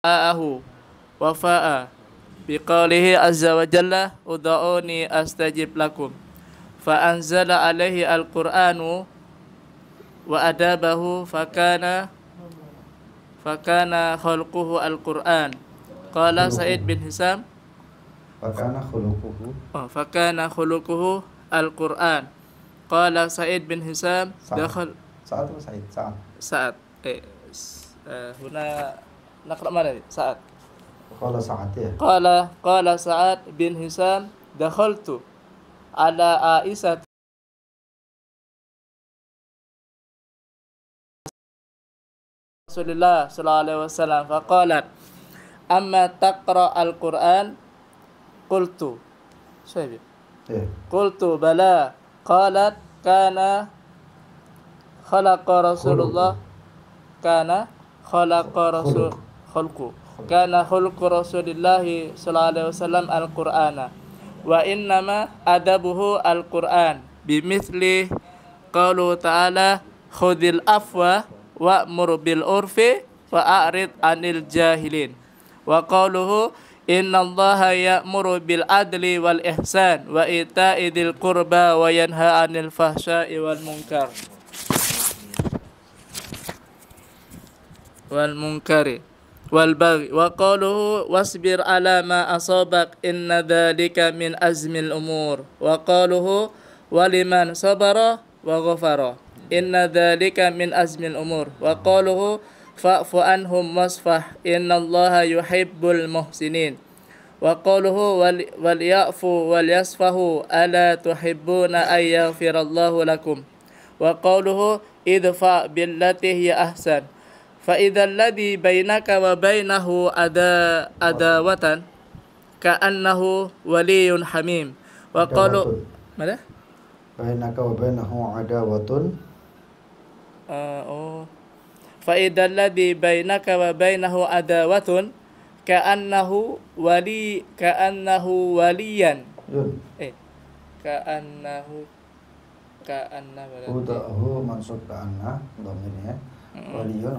du'aahu wafa'a biqaulihi azza wa jalla ud'uni astajib lakum fa anzala alaihi al-Qur'anu wa adabahu fakana khalquhu al-Qur'an. Qala Sa'id bin Hisam fakana khuluquhu al-Qur'an. Qala Sa'id bin Hisam dakhal Sa'ad huna naqra mana Sa'ad qala Sa'ad bin Hisam dakhaltu ala Aisyah Rasulullah sallallahu alaihi wasallam faqalat amma taqra al-Qur'an qultu bala qalat kana khalaqa Rasulullah kana khulqu Rasulillah sallallahu alaihi wasallam al-Qur'ana wa innama adabuhu al-Qur'an bimithli qaulu ta'ala khudhil afwa wa'mur bil urfi wa a'rid 'anil jahilin wa qauluhu innallaha ya'muru bil adli wal ihsan wa ita'i dzil qurba wa yanha 'anil fahsya'i wal munkari wal baghi wa qauluhu wasbir 'ala ma asabak inna dzalika min azmil umur wa qauluhu waliman sabara wa ghafara inna dzalika min azmil umur wa qauluhu fa'fu anhum wasfah innallaha yuhibbul muhsinin wa qauluhu wal ya'fu wal yasfahu ala tuhibbuna ay yaghfirallahu lakum wa qauluhu idfa billati hiya ahsan fa idzal ladzi bainaka wa bainahu adawatan ka'annahu waliyyun hamim wa qalu mana bainaka wa bainahu adawatun fa idzal ladzi bainaka wa bainahu adawatun ka'annahu waliyan udahu mansub ka'anna dhamirnya waliyun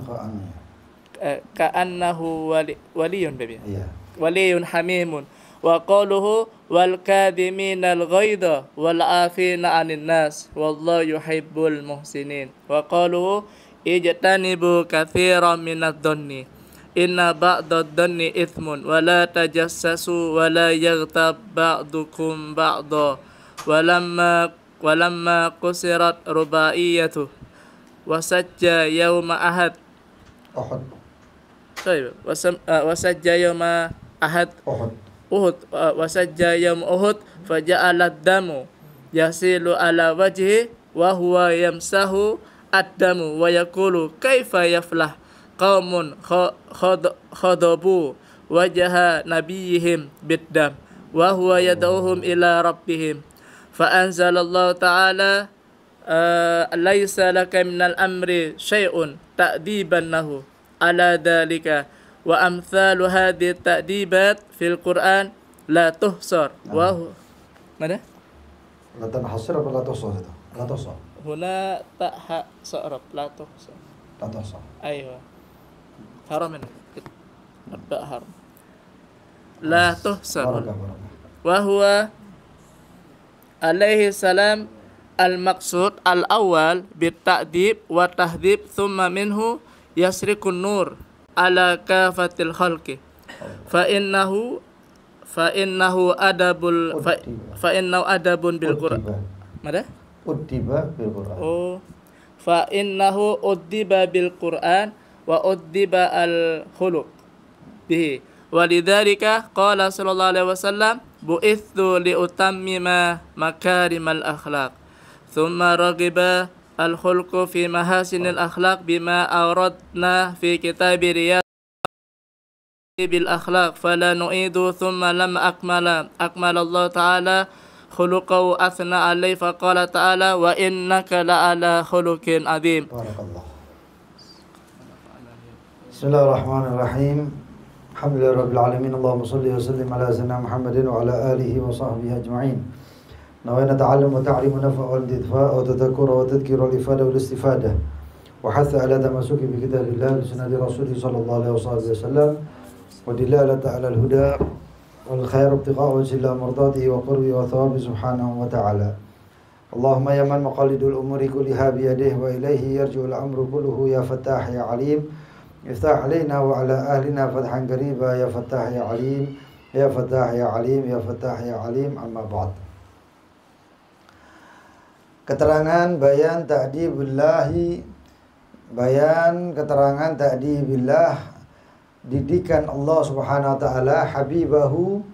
ka'annahu waliyun baby iya waliyun hamimun wa qaluhu wal kadhiminal ghaidha wal afina 'anil nas wallahu yuhibbul muhsinin wa qaluhu ijtanibu katsiran minadh dhanni inna ba'dad dhanni ithmun wa la tajassasu wa la yaghtab ba'dukum ba'dha walamma qusirat rubaiyatu wasajja yawma ahad wasajja yawma ahad Uhud wasajja yawm Uhud faja'ala ad-damu yasilu ala wajhi wa huwa yamsahu ad-damu wa yaqulu kaifa yaflah qaumun khadabu wajha nabiyihim bid-dam wa huwa yad'uhum ila rabbihim fa anzalallahu ta'ala laisa laka minal amri syai'un ta'diban lahu ala dhalika wa amthalu hadhihi ta'dibat fil Qur'an la tuhsar wa mana la tanhasir apa la tuhsar itu la tuhsar huna ta ha sa'rab la tuhsar aywa haram ada haram la tuhsar wa huwa alaihi salam al-maqsud al-awwal bit-ta'dib wa tahdhib thumma minhu yasrikun nur ala kafatil khalqi fa innahu adabun bil Qur'an mana uddiba bil Qur'an fa innahu uddiba bil Qur'an wa uddiba al khuluq bihi walidzalika qala sallallahu alaihi wasallam bu'ithu li utammima makarimal akhlaq thumma ragiba al-khulqu fi mahasinil akhlaq bima awradna fi kitabi riyad bil akhlaq fala nu'idu thumma lam akmala Allah ta'ala khuluqahu athna alayhi fa qala ta'ala wa innaka la'ala khuluqin adzim. Barakallah. Bismillahirrahmanirrahim. Alhamdulillahirabbil alamin. Allahumma shalli wa sallim ala sayyidina Muhammadin wa ala alihi wa sahbihi ajma'in. نوينا نتعلم وتعليم ونفع والانتفاع وتذكر وتذكير والإفادة والاستفادة وحث على تمسك بكتاب الله وسنة رسوله صلى الله عليه وسلم ودلالة على الهدى والخير ابتغاء وجه الله مرضاته وقربه وثوابه سبحانه وتعالى. اللهم يا من مقاليد الأمور كلها بيده وإليه يرجع الأمر كله يا فتاح يا عليم افتح علينا وعلى أهلنا فتحا قريبا يا فتاح يا عليم يا فتاح يا عليم يا فتاح يا عليم. أما بعد. Keterangan bayan ta'dibillahi, bayan keterangan ta'dibillah, didikan Allah Subhanahu wa taala habibahu,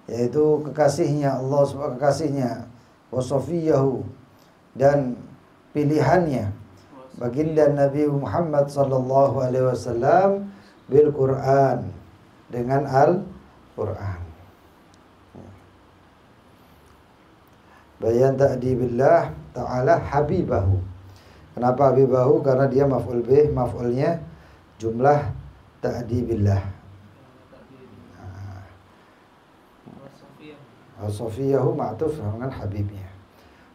yaitu kekasihnya Allah, kekasihnya, wasofiyahu, dan pilihannya, baginda Nabi Muhammad sallallahu alaihi wasallam, bil Quran, dengan Al-Quran. Bayan ta'dibillah ta'ala habibahu. Kenapa habibahu? Karena dia maf'ul bih, maf'ulnya jumlah ta'dibillah. Sofiyahu ma'tuf dengan habibnya.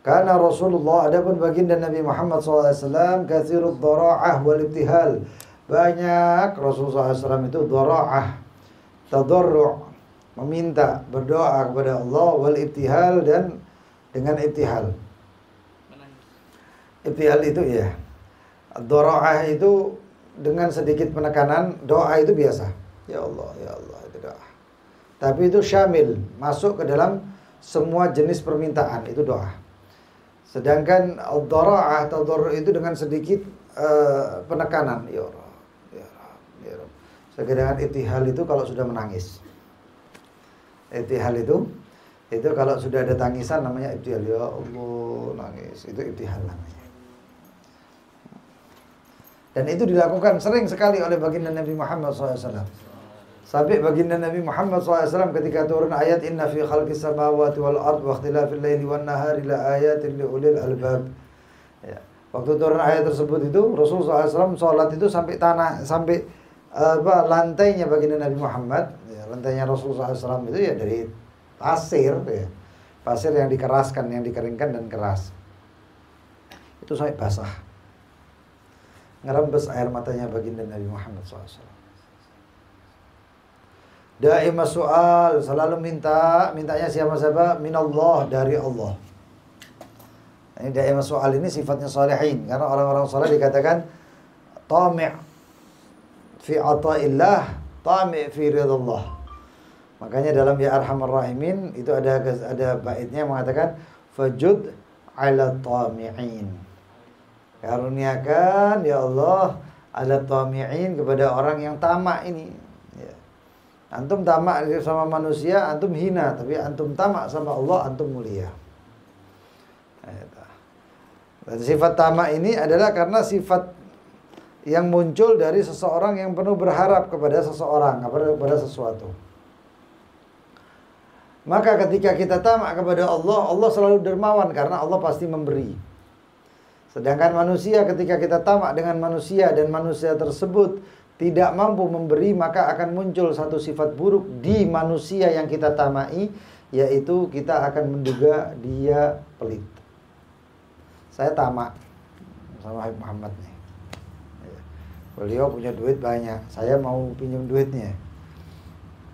Karena Rasulullah, adapun baginda Nabi Muhammad SAW, katsirud dhara'ah wal ibtihal. Banyak Rasulullah SAW itu dhara'ah, tadarru', meminta, berdoa kepada Allah, wal ibtihal, dan dengan ibtihal. Ibtihal itu ya, dhara'ah itu dengan sedikit penekanan, doa itu biasa. Ya Allah itu doa. Tapi itu syamil, masuk ke dalam semua jenis permintaan, itu doa. Sedangkan ad-dhara'ah, tadarru' itu dengan sedikit penekanan. Ya Allah, ya Allah, ya Allah. Sedangkan ibtihal itu kalau sudah menangis. Ibtihal itu kalau sudah ada tangisan namanya ibtihal. Ya Allah, nangis. Itu ibtihal namanya. Dan itu dilakukan sering sekali oleh baginda Nabi Muhammad SAW. Sampai baginda Nabi Muhammad SAW ketika turun ayat inna fi khalqis samawati wal ard wa ikhtilafil laili wan nahari la ayatin li ulil albab. Ya. Waktu turun ayat tersebut itu Rasulullah SAW sholat itu sampai tanah, sampai lantainya baginda Nabi Muhammad. Ya, lantainya Rasulullah SAW itu ya dari pasir, ya. Pasir yang dikeraskan, yang dikeringkan dan keras. Itu sampai basah. Ngerembes air matanya baginda Nabi Muhammad SAW. Daimah soal, selalu mintanya siapa? Minallah, dari Allah. Ini daimah soal ini sifatnya salihin, karena orang-orang saleh dikatakan tami' fi ata'illah, tami' fi ridallah. Makanya dalam Ya Arhamar Rahimin itu ada baitnya mengatakan fajud 'ala tami'in. Karuniakan ya Allah ala tami'in, kepada orang yang tamak ini. Ya. Antum tamak sama manusia, antum hina, tapi antum tamak sama Allah, antum mulia. Dan sifat tamak ini adalah karena sifat yang muncul dari seseorang yang penuh berharap kepada seseorang, kepada sesuatu. Maka ketika kita tamak kepada Allah, Allah selalu dermawan karena Allah pasti memberi. Sedangkan manusia, ketika kita tamak dengan manusia dan manusia tersebut tidak mampu memberi, maka akan muncul satu sifat buruk di manusia yang kita tamai, yaitu kita akan menduga dia pelit. Saya tamak sama Habib Muhammad nih. Beliau punya duit banyak, saya mau pinjam duitnya.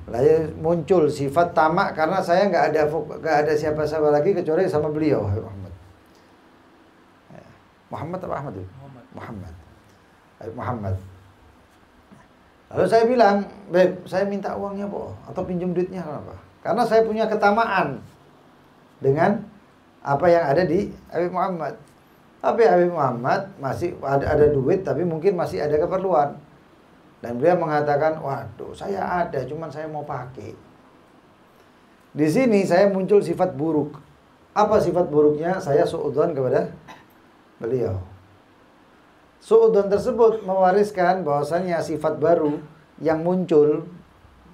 Lalu muncul sifat tamak karena saya nggak ada siapa-siapa lagi kecuali sama beliau, Habib Muhammad. Muhammad apa Ahmad? Muhammad. Habib Muhammad. Lalu saya bilang, Beb, saya minta uangnya po, atau pinjam duitnya, kenapa? Karena saya punya ketamaan dengan apa yang ada di Habib Muhammad. Tapi Habib Muhammad masih ada duit, tapi mungkin masih ada keperluan. Dan beliau mengatakan, waduh, saya ada, cuman saya mau pakai. Di sini saya muncul sifat buruk. Apa sifat buruknya? Saya suudzon kepada beliau. Suudzon tersebut mewariskan bahwasanya sifat baru yang muncul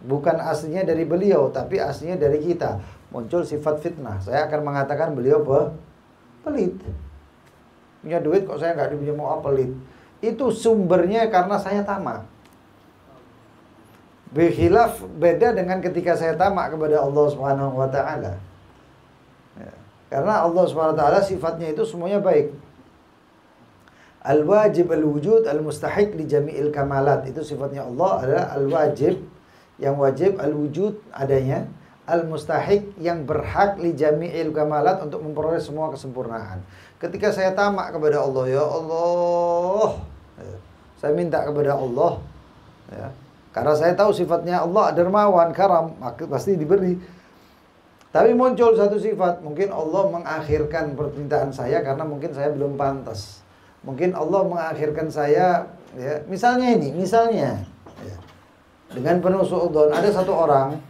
bukan aslinya dari beliau, tapi aslinya dari kita. Muncul sifat fitnah. Saya akan mengatakan beliau pelit. Punya duit kok saya nggak dipinjam, mau pelit. Itu sumbernya karena saya tamak. Bikhilaf, beda dengan ketika saya tamak kepada Allah Subhanahu wa taala. Ya. Karena Allah Subhanahu wa taala sifatnya itu semuanya baik. Al-wajib al-wujud al-mustahiq li jami'il kamalat. Itu sifatnya Allah adalah al-wajib, yang wajib, al-wujud adanya, al-mustahiq yang berhak li jami'il kamalat untuk memperoleh semua kesempurnaan. Ketika saya tamak kepada Allah, ya Allah, saya minta kepada Allah, ya, karena saya tahu sifatnya Allah dermawan, karam, maka pasti diberi. Tapi muncul satu sifat, mungkin Allah mengakhirkan permintaan saya karena mungkin saya belum pantas. Mungkin Allah mengakhirkan saya, ya, misalnya ya, dengan penuh suudzon, ada satu orang,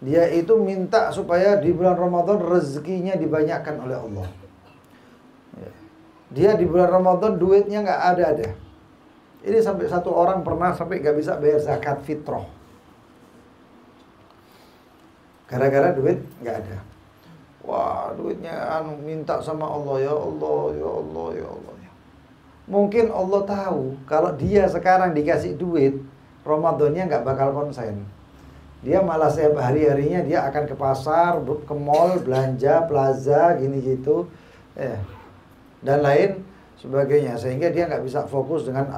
dia itu minta supaya di bulan Ramadan rezekinya dibanyakkan oleh Allah. Ya. Dia di bulan Ramadan duitnya nggak ada. Ini sampai satu orang pernah sampai nggak bisa bayar zakat fitrah. Gara-gara duit nggak ada. Wah, duitnya minta sama Allah, ya Allah, ya Allah, ya Allah. Mungkin Allah tahu kalau dia sekarang dikasih duit, Ramadannya nggak bakal konsen. Dia malah setiap hari-harinya dia akan ke pasar, ke mall, belanja, plaza, gini gitu, dan lain sebagainya. Sehingga dia nggak bisa fokus dengan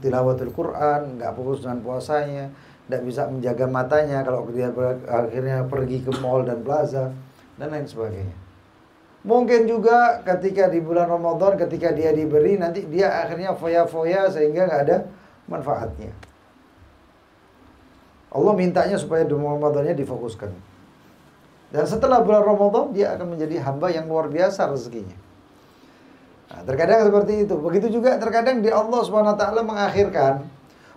tilawatul Quran, nggak fokus dengan puasanya, nggak bisa menjaga matanya kalau dia akhirnya pergi ke mall dan plaza, dan lain sebagainya. Mungkin juga ketika di bulan Ramadan, ketika dia diberi, nanti dia akhirnya foya-foya sehingga nggak ada manfaatnya. Allah mintanya supaya di Ramadannya difokuskan. Dan setelah bulan Ramadan, dia akan menjadi hamba yang luar biasa rezekinya. Nah, terkadang seperti itu. Begitu juga terkadang di Allah SWT mengakhirkan.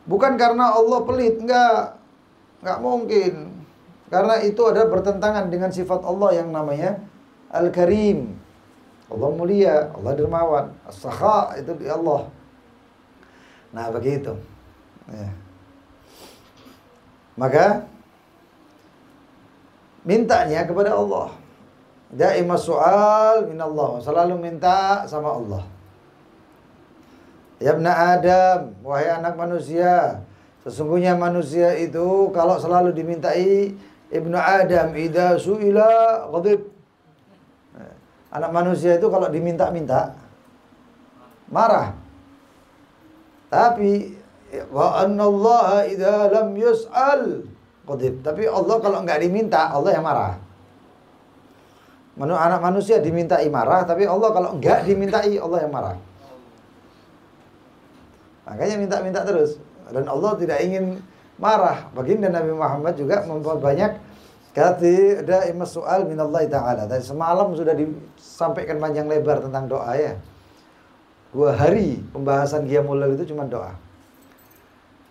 Bukan karena Allah pelit, enggak mungkin. Karena itu ada bertentangan dengan sifat Allah yang namanya Al-Karim. Allah mulia, Allah dermawan. As-Sakha itu di Allah. Nah, begitu. Ya. Maka mintanya kepada Allah. Da'imas su'al minallah. Selalu minta sama Allah. Ya ibna Adam, wahai anak manusia, sesungguhnya manusia itu kalau selalu dimintai, ibnu Adam idza su'ila ghadib. Anak manusia itu kalau diminta-minta marah. Tapi wa annallaha idza lam yus'al qadib. Tapi Allah kalau enggak diminta, Allah yang marah. Anak manusia dimintai marah, tapi Allah kalau enggak dimintai, Allah yang marah. Makanya minta-minta terus. Dan Allah tidak ingin marah. Baginda Nabi Muhammad juga memperbanyak ada imas soal minallahi ta'ala. Tadi semalam sudah disampaikan panjang lebar tentang doa ya. 2 hari pembahasan Qiyamul Lail itu cuma doa.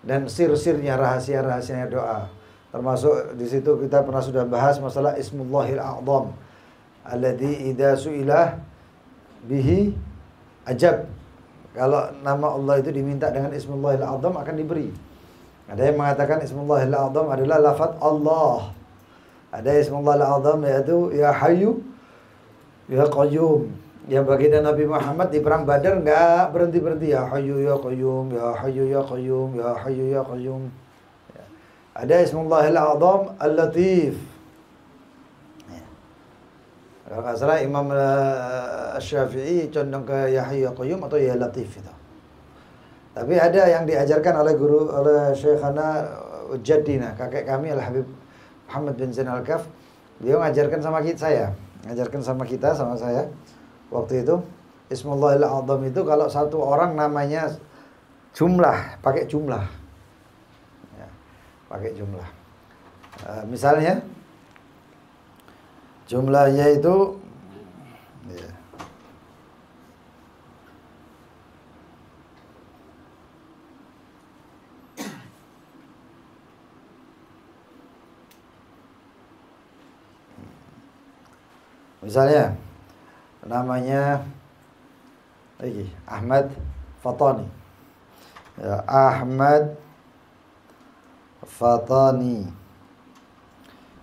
Dan sir-sirnya, rahasia-rahasianya doa. Termasuk di situ kita pernah sudah bahas masalah Ismullahil A'zam. Alladzi idza su'ilah bihi ajab. Kalau nama Allah itu diminta dengan Ismullahil A'zam akan diberi. Ada yang mengatakan Ismullahil A'zam adalah lafaz Allah. Ada Ismullahil A'zam yaitu Ya Hayyu Ya Qayyum. Yang baginda Nabi Muhammad di perang Badar enggak berhenti-berhenti, Ya Hayyu Ya Qayyum, Ya Hayyu Ya Qayyum, Ya Hayyu Ya Qayyum. Ya. Ada Ismullahil A'zam Al-Latif. Ya. Kalau nggak salah Imam Syafi'i condong ke Ya Hayyu Ya Qayyum atau Ya Latif itu. Tapi ada yang diajarkan oleh Syekhana Jaddina, kakek kami Al-Habib Muhammad bin Zain Al-Kaf. Dia ngajarkan sama saya, sama saya. Waktu itu Ismullahil A'zam itu kalau satu orang namanya jumlah, pakai jumlah ya, pakai jumlah. Misalnya jumlahnya itu ya, misalnya namanya lagi Ahmad Fatani. Ya, Ahmad Fatani.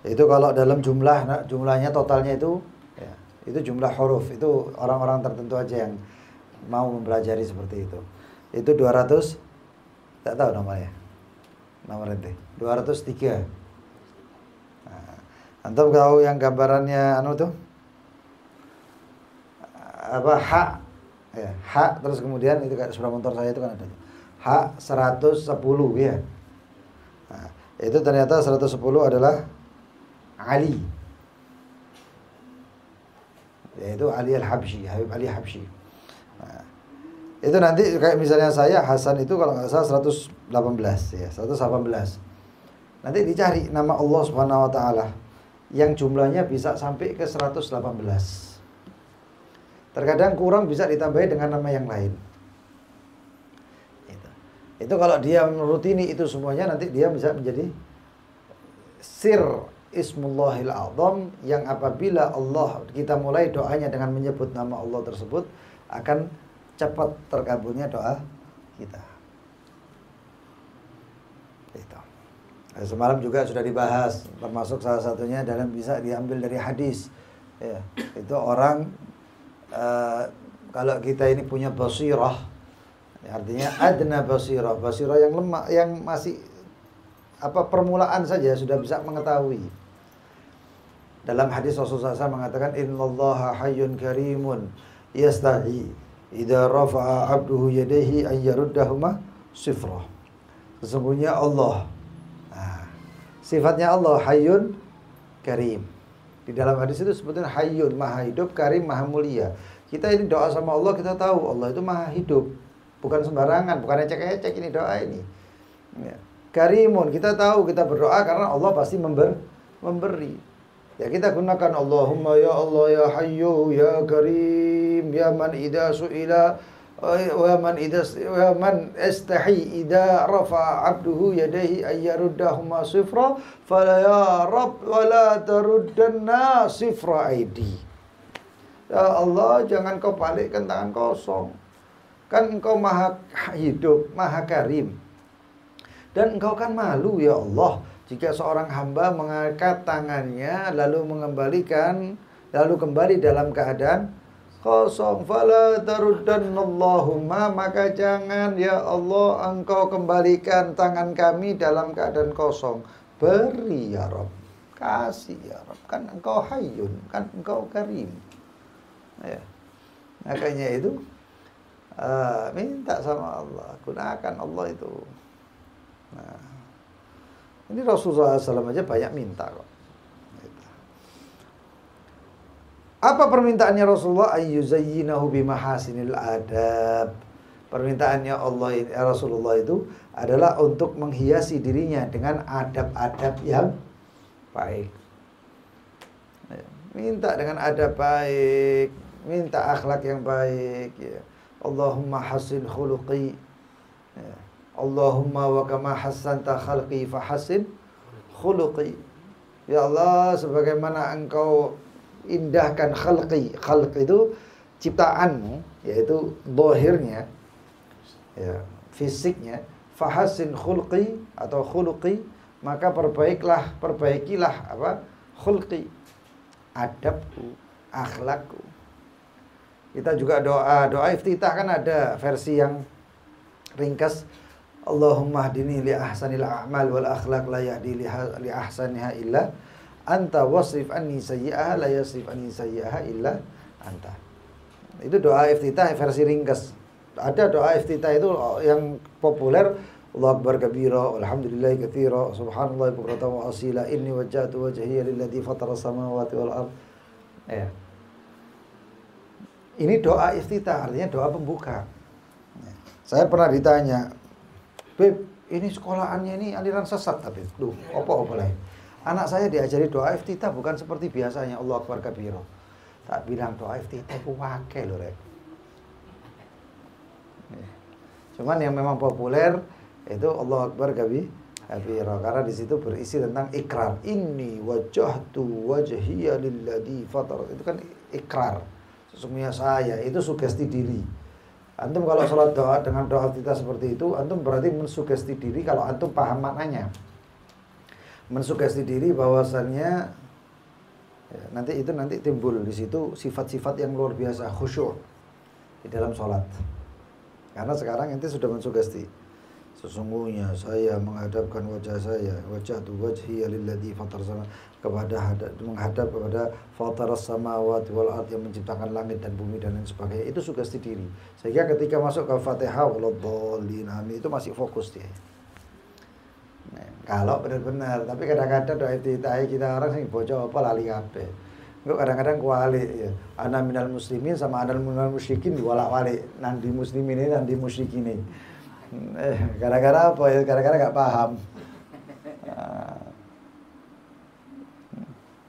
Itu kalau dalam jumlahnya totalnya itu ya, itu jumlah huruf. Itu orang-orang tertentu aja yang mau mempelajari seperti itu. Itu 200, tak tahu namanya. Nomor ente 203. Nah, antum tahu yang gambarannya anu tuh? Apa hak ya, hak terus kemudian itu kayak sepeda motor saya itu kan ada hak 110 ya. Nah, Itu ternyata 110 adalah Ali, yaitu Ali Al-Habsyi, Habib Ali Habsyi. Nah, itu nanti kayak misalnya saya Hasan itu kalau nggak salah 118 ya, 118. Nanti dicari nama Allah Subhanahu wa taala yang jumlahnya bisa sampai ke 118. Terkadang kurang bisa ditambahi dengan nama yang lain. Itu kalau dia merutini itu semuanya, nanti dia bisa menjadi sir Ismullahil A'zam, yang apabila Allah, kita mulai doanya dengan menyebut nama Allah tersebut, akan cepat terkabulnya doa kita. Itu. Semalam juga sudah dibahas, termasuk salah satunya dalam bisa diambil dari hadis. Ya, itu orang kalau kita ini punya basirah, artinya adna basirah, basirah yang lemah, yang masih permulaan saja sudah bisa mengetahui. Dalam hadis Rasulullah SAW mengatakan, innallaha hayyun karimun yastahi idza rafa'a 'abduhu yadayhi an yaruddahuma sifra. Sesungguhnya Allah, sifatnya Allah hayyun karim. Di dalam hadis itu sebutnya hayyun, maha hidup, karim, maha mulia. Kita ini doa sama Allah, kita tahu Allah itu maha hidup, bukan sembarangan, bukan ecek-ecek ini doa ini. Ya. Karimun, kita tahu kita berdoa karena Allah pasti memberi. Ya kita gunakan Allahumma ya Allah ya Hayyu ya Karim ya man idza su'ila wa man istahi idza rafa'a 'abduhu yadayhi ay yaruddahuma sifra fala ya Rabb wa la taruddanna sifra aidi. Ya Allah, jangan kau balikkan tangan kosong. Kan engkau maha hidup, maha karim. Dan engkau kan malu ya Allah jika seorang hamba mengangkat tangannya lalu kembali dalam keadaan kosong. Fala taruddannallahumma, maka jangan ya Allah engkau kembalikan tangan kami dalam keadaan kosong. Beri ya Rabb, kasih ya Rabb, kan engkau hayyun, kan engkau karim. Ya. Makanya itu minta sama Allah, gunakan Allah itu. Nah, ini Rasulullah SAW aja banyak minta kok. Apa permintaannya Rasulullah? Ayyuzayyinahu bimahasinil adab. Permintaannya Rasulullah itu adalah untuk menghiasi dirinya dengan adab-adab yang baik. Minta dengan adab baik, minta akhlak yang baik. Ya. Allahumma hasin khuluqi. Ya. Allahumma wa kama hassanta khalqi fahassin khuluqi. Ya Allah, sebagaimana engkau indahkan khalqi. Khalq itu ciptaanmu, yaitu zahirnya, ya, fisiknya. Fahassin khuluqi atau khuluqi, maka perbaikilah khuluqi, adabku, akhlakku. Kita juga doa iftitah kan ada versi yang ringkas. Allahumma hdini li ahsanil a'mal wal akhlaq la yahdi li ahsaniha illa anta wasrif anni sayyi'aha la yasrif anni sayyi'aha illa anta. Itu doa iftitah versi ringkas. Ada doa iftitah itu yang populer, Allahu akbar kabira walhamdulillahi katsira subhanallahi bukratan wa asila inni wajjahtu wajhiya lilladzi fatara samawati wal ardh. Ya. Ini doa iftitah, artinya doa pembuka. Saya pernah ditanya, Beb, ini sekolahannya ini aliran sesat tapi, apa lain? Anak saya diajari doa iftitah bukan seperti biasanya, Allahu akbar kabira. Tak bilang doa iftitah itu wakil loh, Rek. Cuman yang memang populer itu Allahu akbar kabira, karena di situ berisi tentang ikrar. Inni wajjahtu wajhiya lilladzi fatar. Itu kan ikrar. Sesungguhnya saya, itu sugesti diri. Antum kalau sholat doa dengan doa kita seperti itu, antum berarti mensugesti diri kalau antum paham maknanya. Mensugesti diri bahwasannya ya, nanti timbul di situ sifat-sifat yang luar biasa, khusyuk di dalam sholat. Karena sekarang ente sudah mensugesti. Sesungguhnya saya menghadapkan wajah saya, wajhatu wajhiya lilladzi fatar sama, menghadap kepada fataras samawati wal ardh, yang menciptakan langit dan bumi dan lain sebagainya. Itu sugesti diri. Sehingga ketika masuk ke Fatihah waladhdallin amin itu masih fokus dia. Kalau benar-benar, tapi kadang-kadang doa iftitah kita orang sing bocah apa lali kabeh. Engko kadang-kadang kuali ya. Ana minal muslimin sama ana minal musyrikin diwalak-walik. Nandi muslimin ini nandi musyrikin ini. Gara-gara apa ya? Gara-gara enggak paham.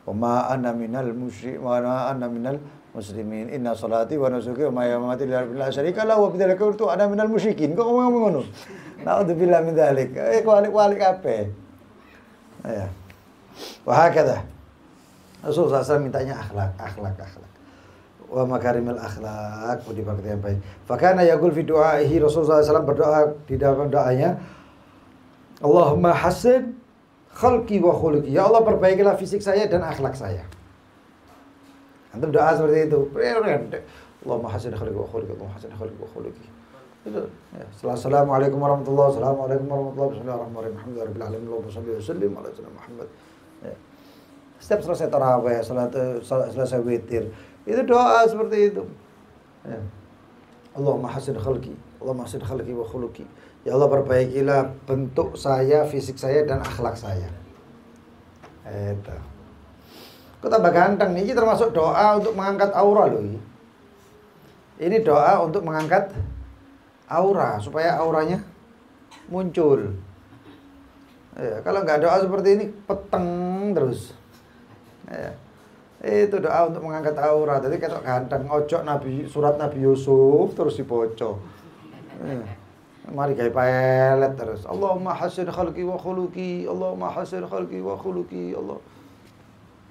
Wa ana minal musyrik wa ana minal muslimin. Inna salati wa nusuki wa mamati lillahi la syarika lahu wa bidzalika umirtu ana minal musyrikin. Kok ngomong ngono? Na'udzubillah min dzalik. Kuali kabeh. Ya. Wa hakadha. Rasulullah SAW mintanya akhlak. Wa makarimul akhlak, budi pekerti yang baik. Fakana yaqul fi du'aihi, Rasulullah SAW berdoa di dalam doanya, Allahumma hassin khalqi wa khuluqi. Ya Allah, perbaikilah fisik saya dan akhlak saya. Antum doa seperti itu. Allahumma hassin khalqi wa khuluqi, Allahumma hassin khalqi wa khuluqi. Itu ya. Assalamualaikum warahmatullahi wabarakatuh. Assalamualaikum warahmatullahi wabarakatuh. Bismillahirrahmanirrahim. Alhamdulillahirabbil alamin. Allahumma shalli wa sallim ala sayyidina Muhammad. Ya. Setiap selesai tarawih, selesai witir, itu doa seperti itu. Ya. Allahumma hassin khalqi, Allahumma hassin khalqi wa khuluqi. Ya Allah, perbaikilah bentuk saya, fisik saya dan akhlak saya. Itu. Kok tambah ganteng. Ini termasuk doa untuk mengangkat aura loh. Ini doa untuk mengangkat aura supaya auranya muncul. Ya, kalau nggak doa seperti ini peteng terus. Ya. Itu doa untuk mengangkat aura. Jadi ketok ganteng, ojo surat Nabi Yusuf terus dipoco. Ya. Mari gawe pelet terus. Allahumma hassin khalqi wa khuluqi, Allahumma hassin khalqi wa khuluqi, Allah.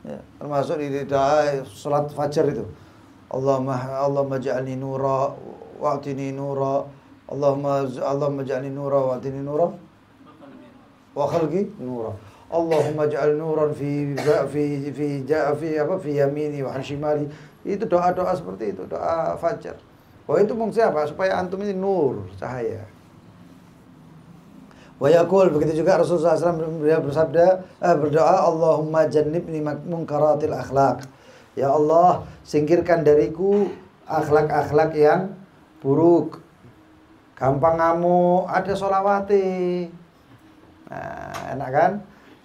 Ya, termasuk di doa salat fajar itu. Allahumma ja'alni nura wa'tini nura. Allahumma ja'alni nura wa'tini nura wa khalqi nura. Allahumma ja'al nuran fi yamini wa an shimali. Itu doa-doa seperti itu, doa fajar. Oh, itu maksudnya apa? Supaya antum ini nur, cahaya. Wa yaqul, begitu juga Rasulullah SAW berdoa, Allahumma jannibni munkaratil akhlaq. Ya Allah, singkirkan dariku akhlak-akhlak yang buruk. Gampang ngamuk, ada sholawati. Nah, enak kan?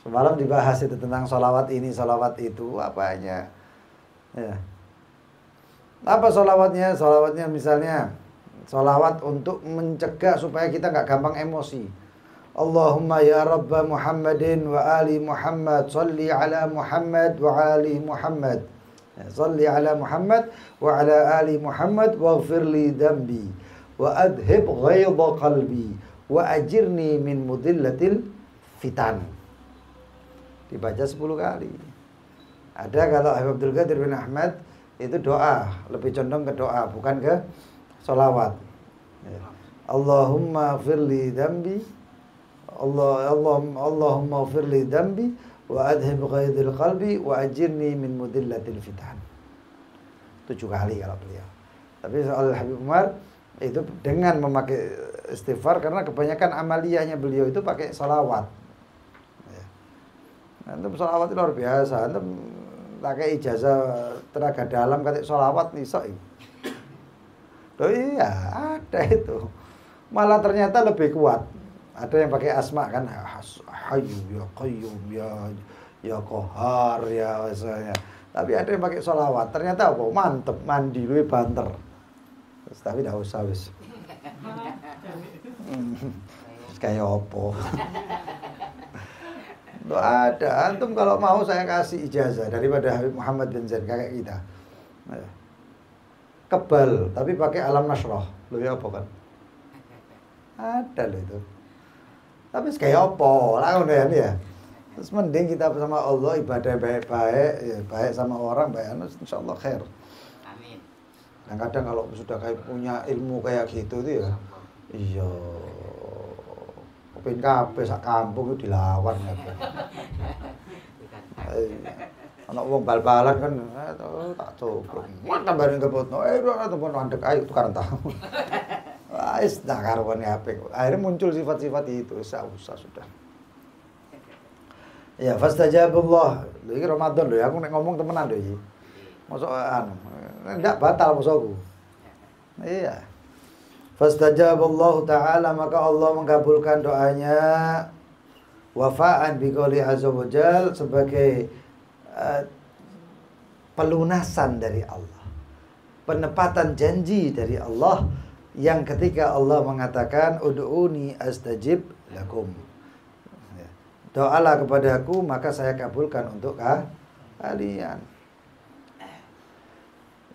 Semalam dibahas itu tentang sholawat ini, sholawat itu, apanya. Ya. Apa sholawatnya? Sholawatnya misalnya, sholawat untuk mencegah supaya kita nggak gampang emosi. Allahumma ya Rabba Muhammadin wa ali Muhammad, salli ala Muhammad wa ali Muhammad. Ya, salli ala Muhammad wa ala ali Muhammad, waghfir li dambi, wa adhib ghaidha qalbi, wa ajirni min mudillatil fitan. Dibaca 10 kali. Ada kalau Habib Abdul Qadir bin Ahmad itu doa, lebih condong ke doa, bukan ke sholawat. Ya. Allahumma firli dambi, Allahumma firli dambi, wa adhib ghaidil qalbi, wa ajirni min mudillatil fitan. 7 kali kalau beliau. Tapi soal Habib Umar itu dengan memakai istighfar, karena kebanyakan amaliyahnya beliau itu pakai sholawat. Antum sholawat itu luar biasa. Antum pakai ijazah tenaga dalam kata sholawat iso. Oh iya, ada itu. Malah ternyata lebih kuat. Ada yang pakai asma kan, Hayyu ya Qayyum ya Qahar ya misalnya. Tapi ada yang pakai sholawat. Ternyata apa? Mantep, mandi luwih banter. Terus, tapi enggak usah wis. Kayak opo. Loh ada, antum kalau mau saya kasih ijazah daripada Habib Muhammad bin Zain, kakek kita. Kebal, tapi pakai alam nasroh. Loh ya apa kan? Ada loh itu. Tapi kayak apa? Lah udah ya. Terus mending kita sama Allah ibadah baik-baik, ya, baik sama orang, baik insyaallah khair. Amin. Dan kadang kalau sudah kayak punya ilmu kayak gitu tuh ya. Iya. Pin kabeh sak kampung itu dilawan kabeh. Ana wong bal-balan kan tak cukup. Mantap bareng kebotno. Ora temen mandek ayo tukaran tahu. Wis dak karuan apik. Akhirnya muncul sifat-sifat itu, usah sudah. Ya, fastajabullah. Lho iki Ramadan lho, aku nek ngomong temenan lho iki. Mosok anu, ndak batal musuhku. Iya. Fastajaballahu ta'ala, maka Allah mengabulkan doanya. wafa'an biqouli azza wa jal, sebagai pelunasan dari Allah, penepatan janji dari Allah, yang ketika Allah mengatakan ud'uni astajib lakum, doalah kepadaku maka saya kabulkan untuk kalian.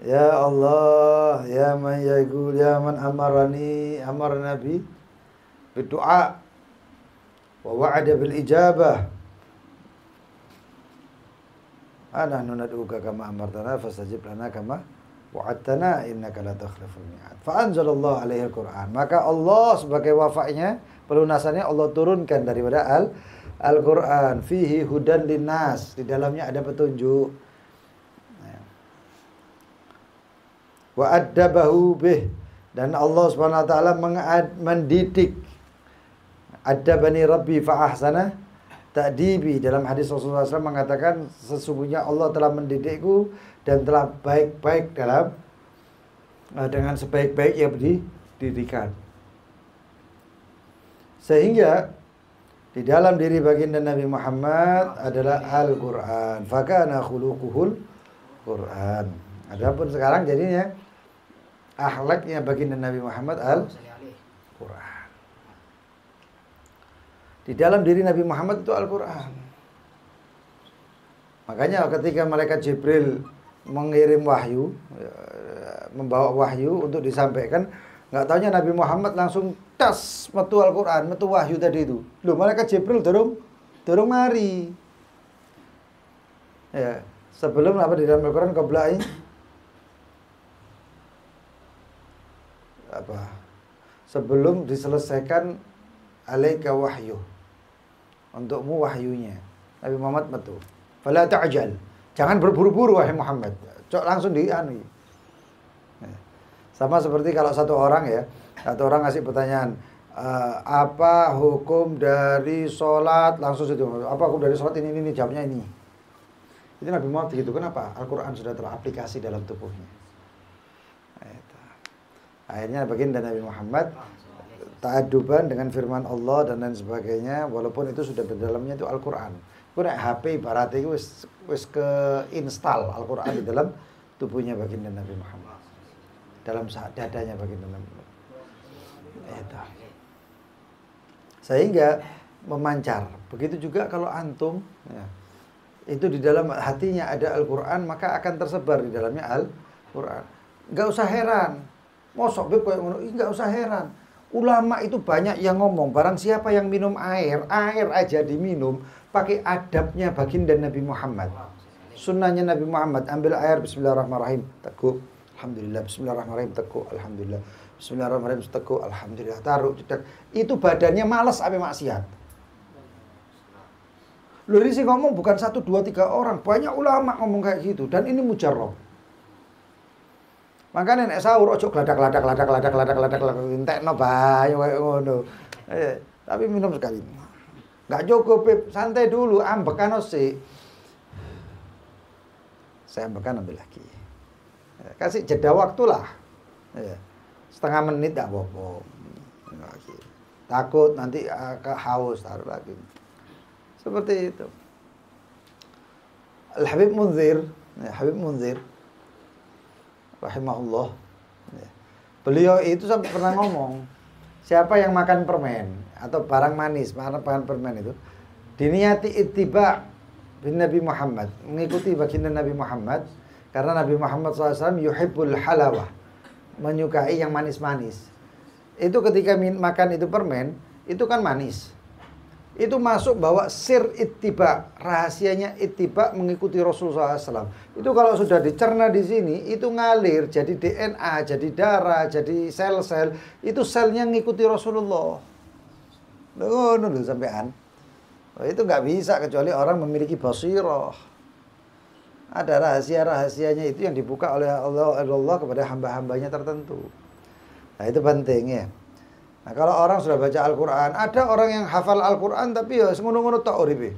Ya Allah, ya man yaqul, ya man amara nabi berdoa wa wa'ada bil ijabah, ana nad'uka kama amartana fastajib lana kama wa'adtana innaka la tukhliful mi'ad. Fa anzalallahu alaihi al-Qur'an. Maka Allah sebagai wafa'nya, pelunasannya, Allah turunkan daripada Al-Qur'an, fihi hudan linnas, di dalamnya ada petunjuk. Wa addabahu bih, dan Allah Subhanahu wa taala mendidik. Addabani rabbi fa ahsana ta'dibi. Dalam hadis Rasulullah SAW mengatakan, sesungguhnya Allah telah mendidikku dan telah baik-baik dalam dengan sebaik-baik yang dididikan. Sehingga di dalam diri baginda Nabi Muhammad adalah Al-Qur'an. Fakana khuluquhul Qur'an. Adapun sekarang jadinya akhlaknya baginda Nabi Muhammad Al-Qur'an. Di dalam diri Nabi Muhammad itu Al-Qur'an. Makanya ketika malaikat Jibril mengirim wahyu, membawa wahyu untuk disampaikan, nggak taunya Nabi Muhammad langsung tas metu Al-Qur'an, metu wahyu tadi itu. Loh, malaikat Jibril durung mari. Ya, sebelum apa di dalam Al-Qur'an qablai apa? Sebelum diselesaikan alaika wahyu. Untukmu wahyunya. Nabi Muhammad metu. Fala ta'jal. Jangan berburu-buru wahai Muhammad. Langsung dianu. Sama seperti kalau satu orang ngasih pertanyaan, apa hukum dari sholat, langsung situ. Apa hukum dari sholat ini jawabnya ini. Itu Nabi Muhammad begitu. Kenapa? Al-Quran sudah teraplikasi dalam tubuhnya. Akhirnya baginda Nabi Muhammad ta'aduban dengan firman Allah dan lain sebagainya, walaupun itu sudah di dalamnya itu Al-Quran. Itu HP ibaratnya itu wis ke install Al-Quran di dalam tubuhnya baginda Nabi Muhammad, dalam dadanya baginda Nabi Muhammad. Sehingga memancar. Begitu juga kalau antum itu di dalam hatinya ada Al-Quran, maka akan tersebar di dalamnya Al-Quran. Gak usah heran. Mosok beb koyo ngono, enggak usah heran. Ulama itu banyak yang ngomong, barang siapa yang minum air aja diminum pakai adabnya baginda Nabi Muhammad. Sunnahnya Nabi Muhammad, ambil air bismillahirrahmanirrahim, teguk, alhamdulillah, bismillahirrahmanirrahim, teguk, alhamdulillah, bismillahirrahmanirrahim, teguk, alhamdulillah, taruh cedak. Itu badannya malas sampai maksiat. Loh, ini sih ngomong bukan 1, 2, 3 orang, banyak ulama ngomong kayak gitu, dan ini mujarrab. Makanya nek sahur ojo gladak entekno bae koyo ngono. Tapi minum sekali. Enggak cukup, Beb. Santai dulu, ambekan sih. Saya ambekan ambil lagi. Kasih jeda waktu lah. Setengah menit enggak apa-apa. Takut nanti haus, taruh lagi. Seperti itu. Al-Habib Munzir, Habib Munzir rahimahullah. Beliau itu sampai pernah ngomong, siapa yang makan permen atau barang manis, makan permen itu diniati ittiba bin Nabi Muhammad, mengikuti baginda Nabi Muhammad, karena Nabi Muhammad SAW yuhibbul halawah, menyukai yang manis-manis. Itu ketika makan itu permen, itu kan manis. Itu masuk bahwa sir ittiba, rahasianya ittiba mengikuti Rasulullah SAW. Itu kalau sudah dicerna di sini, itu ngalir jadi DNA, jadi darah, jadi sel-sel. Itu selnya ngikuti Rasulullah. Loh, sampean. Itu nggak bisa kecuali orang memiliki basirah. Ada rahasia-rahasianya itu yang dibuka oleh Allah kepada hamba-hambanya tertentu. Nah, itu penting ya. Nah, kalau orang sudah baca Al-Quran, ada orang yang hafal Al-Quran tapi ya ngono-ngono tok uripe.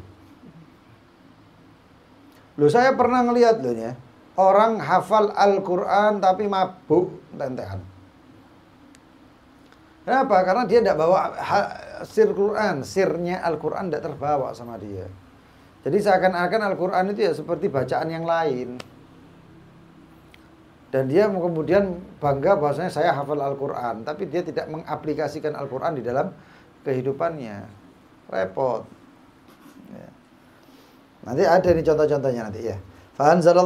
Loh, saya pernah ngelihat loh ya, orang hafal Al-Quran tapi mabuk entek-entekan. Kenapa? Karena dia tidak bawa sir Quran, sirnya Al-Quran tidak terbawa sama dia. Jadi seakan-akan Al-Quran itu ya seperti bacaan yang lain. Dan dia kemudian bangga bahwasanya saya hafal Al-Quran, tapi dia tidak mengaplikasikan Al-Quran di dalam kehidupannya. Repot. Ya. Nanti ada nih contoh-contohnya nanti ya. Fa'anzala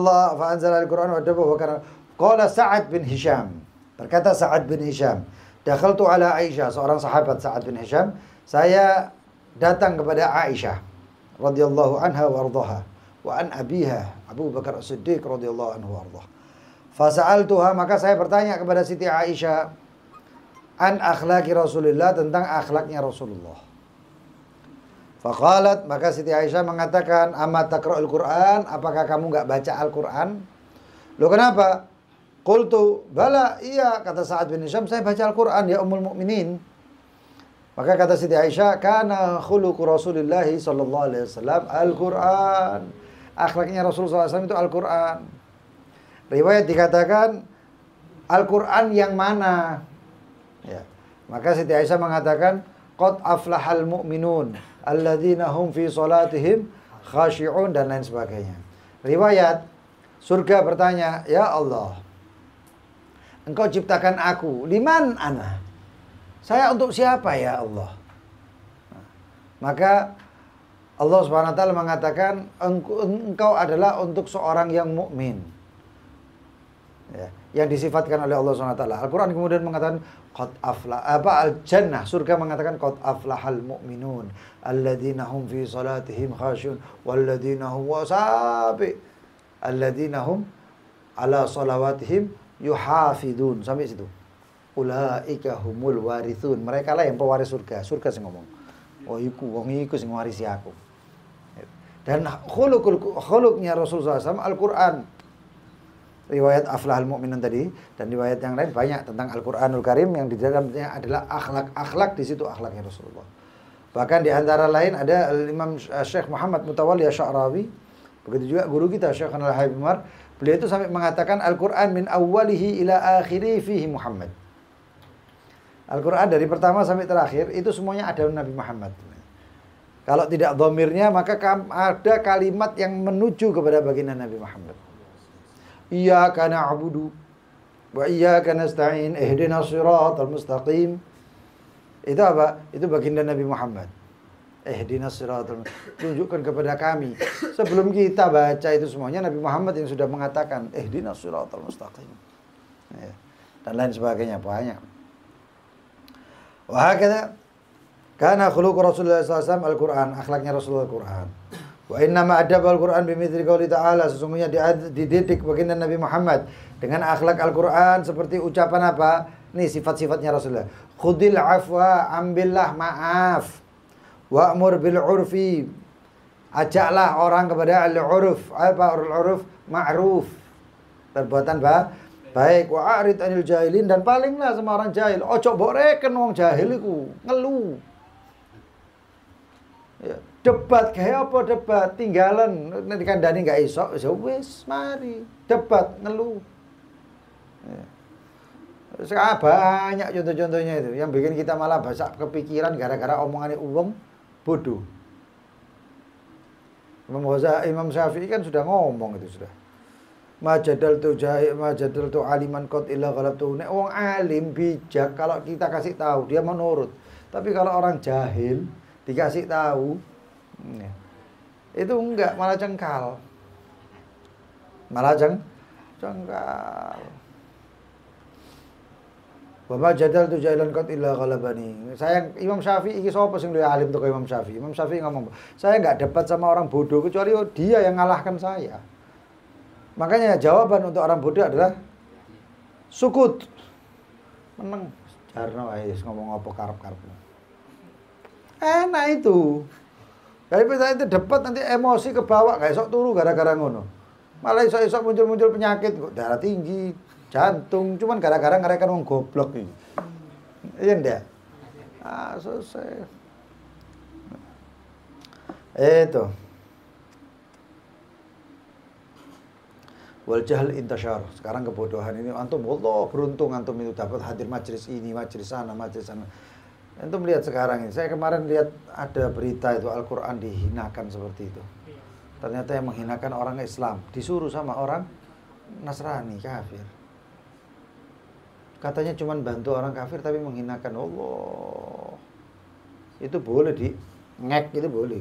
Al-Quran wa dabahu kana qala Sa'ad bin Hisham. Berkata Sa'ad bin Hisham, dakhaltu ala Aisyah, seorang sahabat Sa'ad bin Hisham, saya datang kepada Aisyah radhiyallahu anha wa ardhaha wa an abiha Abu Bakar As-Siddiq radhiyallahu anhu wa ardhaha. Fasa'altuha, maka saya bertanya kepada Siti Aisyah an akhlaqi Rasulullah, tentang akhlaknya Rasulullah. Faqalat, maka Siti Aisyah mengatakan, amma taqra'ul Qur'an, apakah kamu enggak baca Al-Qur'an? Loh kenapa? Qultu, bala, iya, kata Sa'ad bin Hisham, saya baca Al-Qur'an ya Ummul Mukminin. Maka kata Siti Aisyah, kana khuluqu Rasulillah sallallahu alaihi wasallam Al-Qur'an. Akhlaknya Rasulullah SAW itu Al-Qur'an. Riwayat dikatakan Al-Quran yang mana? Ya. Maka Siti Aisyah mengatakan qad aflahal mu'minun alladzina hum fi salatihim khashi'un, dan lain sebagainya. Riwayat surga bertanya, ya Allah, Engkau ciptakan aku, liman ana? Saya untuk siapa ya Allah? Maka Allah Subhanahu wa taala mengatakan engkau adalah untuk seorang yang mukmin. Ya, yang disifatkan oleh Allah SWT. Al-Quran kemudian mengatakan qad al-jannah, surga mengatakan qad aflahal mu'minun alladzina hum fi salatihim khashi'un walladzina hum wasabi alladzina hum ala salawatihim yuhafidun, sampai situ. Ulaika humul warithun, mereka lah yang pewaris surga. Surga sing ngomong, oh iku wong iku sing warisi aku. Dan khuluqnya Rasulullah SAW Al-Quran. Riwayat aflahal mu'minun tadi dan riwayat yang lain banyak tentang Al-Qur'anul Karim yang di dalamnya adalah akhlak-akhlak, di situ akhlaknya Rasulullah. Bahkan di antara lain ada Imam Syekh Muhammad Mutawalli Asy'arawi, begitu juga guru kita Syekh Al-Habib Umar, beliau itu sampai mengatakan Al-Qur'an min awwalihi ila akhiri fihi Muhammad. Al-Qur'an dari pertama sampai terakhir itu semuanya ada Nabi Muhammad. Kalau tidak dhamirnya maka ada kalimat yang menuju kepada baginda Nabi Muhammad. Iyyaka na'budu wa iyyaka nasta'in ihdinas siratal mustaqim. Itu apa? Itu baginda Nabi Muhammad. Ihdinas siratal, tunjukkan kepada kami. Sebelum kita baca itu semuanya Nabi Muhammad yang sudah mengatakan ihdinas siratal mustaqim. Ya. Dan lain sebagainya banyak. Wa hakadha kana khuluq Rasulullah SAW Al-Qur'an, akhlaknya Rasulullah Al-Qur'an. Wa inna ma adab Al-Qur'an bimithli qouli ta'ala, sesungguhnya dididik baginda Nabi Muhammad dengan akhlak Al-Qur'an seperti ucapan apa? Nih sifat-sifatnya Rasulullah. Khudil afwa, ambillah maaf. Wa'mur bil urfi, ajaklah orang kepada al-urf. Apa al-urf? Ma'ruf, perbuatan baik. Wa a'rid anil jahilin, dan palinglah sama orang jahil. Ojo mbok reken wong jahil iku ngeluh. Ya. Debat kayak apa debat? Tinggalan nek dikandani enggak iso, wis mari debat ngeluh. Ya. Sekarang banyak contoh-contohnya itu yang bikin kita malah basak kepikiran gara-gara omongannya uang bodoh. Imam Syafi'i kan sudah ngomong itu sudah. Majadal tu aliman qad illa ghalabtu. Nek wong alim bijak kalau kita kasih tahu dia menurut. Tapi kalau orang jahil dikasih tahu itu enggak, malah cengkal. Cengkal. Wa jadal tu jahilan qad illa ghalabani. Saya Imam Syafi'i iki sapa sing luwih alim to Imam Syafi'i? Imam Syafi'i ngomong, saya enggak debat sama orang bodoh kecuali dia yang ngalahkan saya. Makanya jawaban untuk orang bodoh adalah sukut. Meneng. Jarno ae ngomong apa karep-karepmu. Enak itu. Daripada itu debat nanti emosi kebawa, gak esok turu gara-gara ngono. Malah esok muncul-muncul penyakit, darah tinggi, jantung, cuman gara-gara ngerekan wong goblok iki. Iya ndak? Ah, selesai. Itu. Wal jahl intashar. Sekarang kebodohan ini antum, Allah beruntung antum itu dapat hadir majelis ini, majelis sana, majelis sana. Antum lihat sekarang ini. Saya kemarin lihat ada berita itu Al-Quran dihinakan seperti itu. Ternyata yang menghinakan orang Islam disuruh sama orang Nasrani, kafir. Katanya cuma bantu orang kafir tapi menghinakan Allah. Itu boleh di ngek, itu boleh.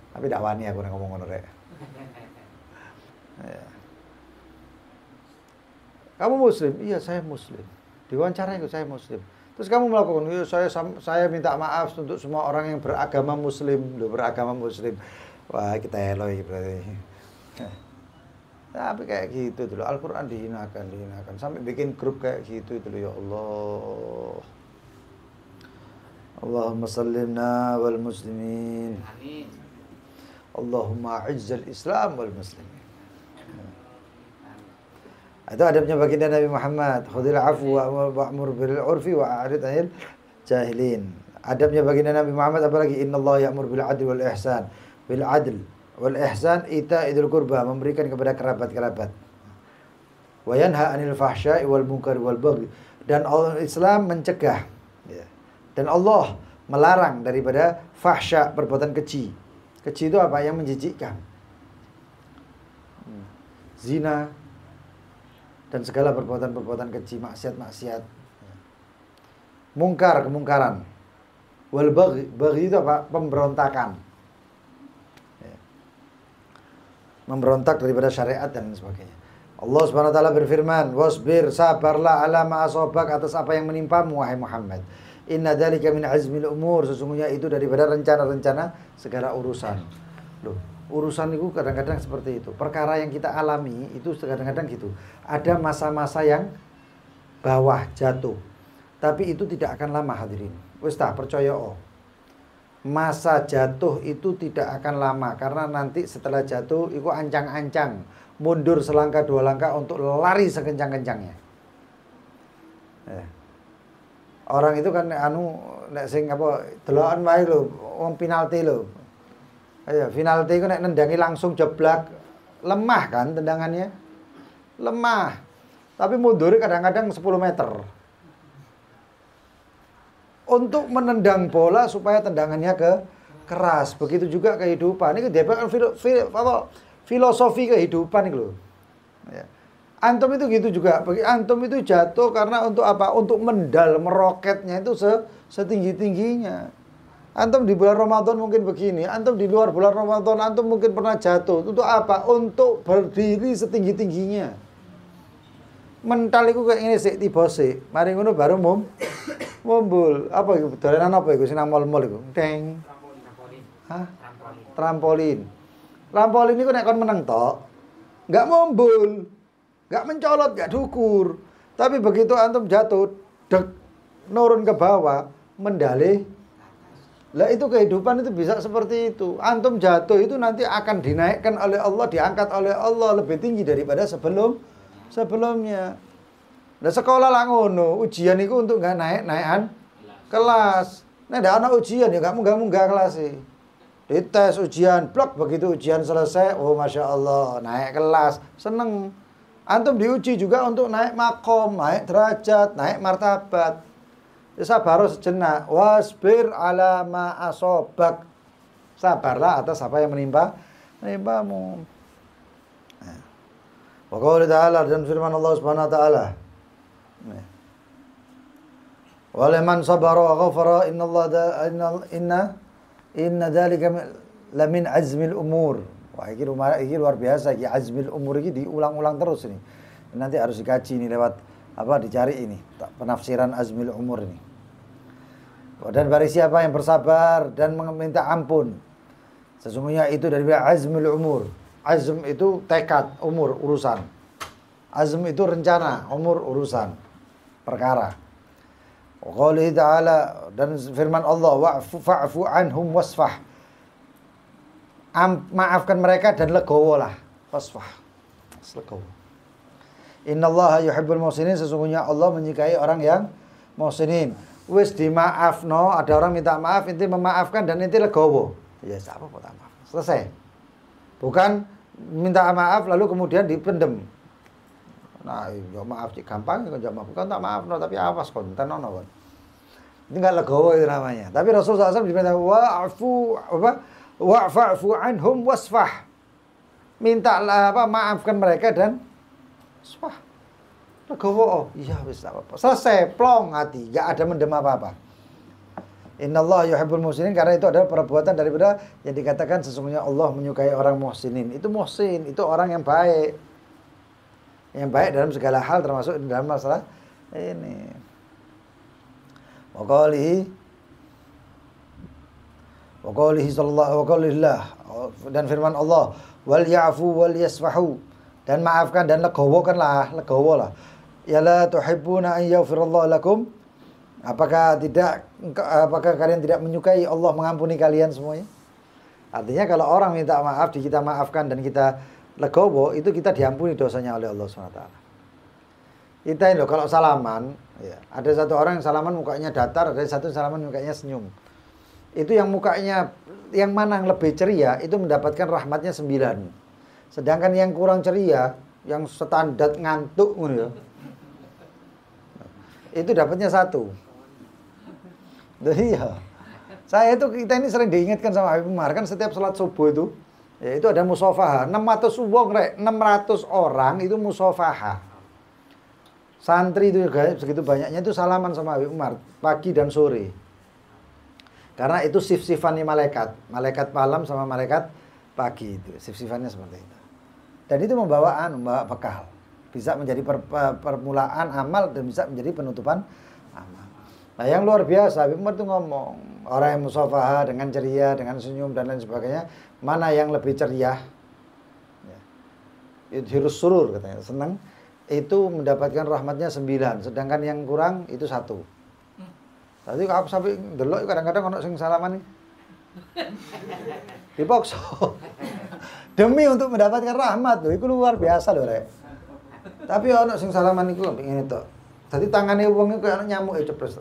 Tapi tidak wani aku ngomong ngono rek. Ya. Kamu muslim? Iya, saya muslim. Diwawancara itu saya muslim. Terus kamu melakukan, ya, saya minta maaf untuk semua orang yang beragama muslim, beragama muslim. Wah, kita eloi berarti. Tapi kayak gitu dulu, Al-Quran dihinakan. Sampai bikin grup kayak gitu dulu, ya Allah. Allahumma sallimna wal muslimin. Amin. Allahumma izzal Islam wal muslimin. Itu adabnya baginda Nabi Muhammad. Khudil afwa wa'mur bil urfi wa'arid anil jahilin. Adabnya baginda Nabi Muhammad apalagi innallaha ya'mur bil adl wal ihsan. Bil adl wal ihsan ita'idul qurba, memberikan kepada kerabat-kerabat. Wa yanha anil fahsya'i wal munkar wal baghi. Dan Allah Islam mencegah, ya. Dan Allah melarang daripada fahsya, perbuatan keji. Keji itu apa? Yang menjijikkan. Zina dan segala perbuatan-perbuatan keji, maksiat-maksiat. Mungkar, kemungkaran. Wal baghi, baghi itu apa? Pemberontakan. Ya. Memberontak daripada syariat dan sebagainya. Allah Subhanahu wa taala berfirman, "Wasbir, sabarlah ala ma asabak, atas apa yang menimpamu wahai Muhammad. Inna dzalika min azmil umur, sesungguhnya itu daripada rencana-rencana segala urusan." Loh, urusan itu kadang-kadang seperti itu. Perkara yang kita alami itu kadang-kadang gitu. Ada masa-masa yang bawah jatuh. Tapi itu tidak akan lama hadirin. Wis ta percaya oh. Masa jatuh itu tidak akan lama karena nanti setelah jatuh itu ancang-ancang, mundur selangkah dua langkah untuk lari sekencang-kencangnya. Orang itu kan nek sing apa delokan wae lho, wong penalti lho. Ayo, penalti itu nek nendangi langsung jeblak, lemah kan tendangannya? Lemah. Tapi mundur kadang-kadang 10 meter. Untuk menendang bola supaya tendangannya keras. Begitu juga kehidupan. Ini debat filosofi kehidupan itu loh. Ya. Antum itu gitu juga. Bagi antum itu jatuh karena untuk apa? Untuk mendal, meroketnya itu setinggi-tingginya. Antum di bulan Ramadan mungkin begini. Antum di luar bulan Ramadan, antum mungkin pernah jatuh. Untuk apa? Untuk berdiri setinggi-tingginya. Mental itu kayak ini sih, tiba sih. Mari ngono baru mumbul. Apa itu? Dolanan apa itu? Sinang mall-mall itu. Deng. Trampolin. Hah? Trampolin. Trampolin itu nek kon meneng tok, enggak mumbul. Enggak mencolot, enggak dukur. Tapi begitu antum jatuh, dek, nurun ke bawah, mendalih. Lah itu kehidupan itu bisa seperti itu. Antum jatuh itu nanti akan dinaikkan oleh Allah, diangkat oleh Allah lebih tinggi daripada sebelumnya. Nah sekolah lah ngono, ujian itu untuk enggak naik-naikan kelas. Nah ndak ana ujian ya enggak munggah-munggah kelas sih. Dites ujian, blok begitu ujian selesai, oh Masya Allah, naik kelas, seneng. Antum diuji juga untuk naik makom, naik derajat, naik martabat. Sabar sejenak, wasbir ala ma asobak. Sabarlah atas apa yang menimpamu. Wa qala ta'ala, dan firman Allah Subhanahu wa taala. Wa liman sabara wa ghafara inna dzalika lamin azmil umur. Wah, ini luar biasa, ini azmil umur ini diulang-ulang terus ini. Nanti harus dikaji ini lewat apa dicari ini penafsiran azmil umur ini. Dan barang siapa yang bersabar dan meminta ampun, sesungguhnya itu dari azmil umur. Azm itu tekad, umur, urusan. Azm itu rencana, umur, urusan, perkara. Wa qala ta'ala, dan firman Allah, wa'fu anhum wasfah. Maafkan mereka dan legowo lah. Wasfah. Legowo. Innallaha yuhibbul muhsinin, sesungguhnya Allah menyukai orang yang muhsinin. Wis dimaafno, ada orang minta maaf, inti memaafkan dan inti legowo. Ya siapa minta maaf. Selesai. Bukan minta maaf lalu kemudian dipendem. Nah, ya maaf sih gampang kan jawab maaf. Kan tak maaf no, tapi awas konten ono kon. Itu enggak legowo itu namanya. Tapi Rasulullah SAW diperintah wa'fu anhum wasfah. Mintalah maafkan mereka dan wasfah. Legowo. Iya wis apa-apa. Selesai, plong hati, enggak ada mendem apa-apa. Innallaha yuhibbul muhsinin, karena itu adalah perbuatan daripada yang dikatakan sesungguhnya Allah menyukai orang muhsinin. Itu muhsin, itu orang yang baik. Yang baik dalam segala hal, termasuk dalam masalah ini. Wa qalihi sallallahu wa qalillah, dan firman Allah, wal ya'fu wal yasfahu, dan maafkan dan legowokanlah, legowolah. Ya la tuhibbuna an yaghfirallahu lakum, apakah kalian tidak menyukai Allah mengampuni kalian semuanya? Artinya kalau orang minta maaf, kita maafkan dan kita legowo, itu kita diampuni dosanya oleh Allah SWT. Kita ini loh, kalau salaman, ya, ada satu orang yang salaman mukanya datar, ada satu salaman mukanya senyum. Itu yang mukanya, yang mana yang lebih ceria, itu mendapatkan rahmatnya 9. Sedangkan yang kurang ceria, yang standar ngantuk, itu dapatnya 1. Iya. Kita ini sering diingatkan sama Habib Umar, kan setiap salat subuh itu, ya itu ada musafahah. 600 orang itu musafahah. Santri itu juga segitu banyaknya itu salaman sama Habib Umar pagi dan sore. Karena itu sif-sifannya malaikat. Malaikat malam sama malaikat pagi itu. Sif-sifannya seperti itu. Dan itu membawa bekal. Bisa menjadi permulaan amal dan bisa menjadi penutupan amal. Nah, yang luar biasa Habib Umar itu ngomong, orang yang musafahah dengan ceria, dengan senyum dan lain sebagainya, mana yang lebih ceria? Ya. Hirus surur katanya, senang. Itu mendapatkan rahmatnya 9, sedangkan yang kurang itu 1. Tadi aku sampai delok kadang-kadang ono sing salaman nih. Dipaksa. Demi untuk mendapatkan rahmat loh, itu luar biasa loh, Rek. Tapi ono sing salaman iku ngene tok. Dadi tangane wong iku kayak nyamuk cepres.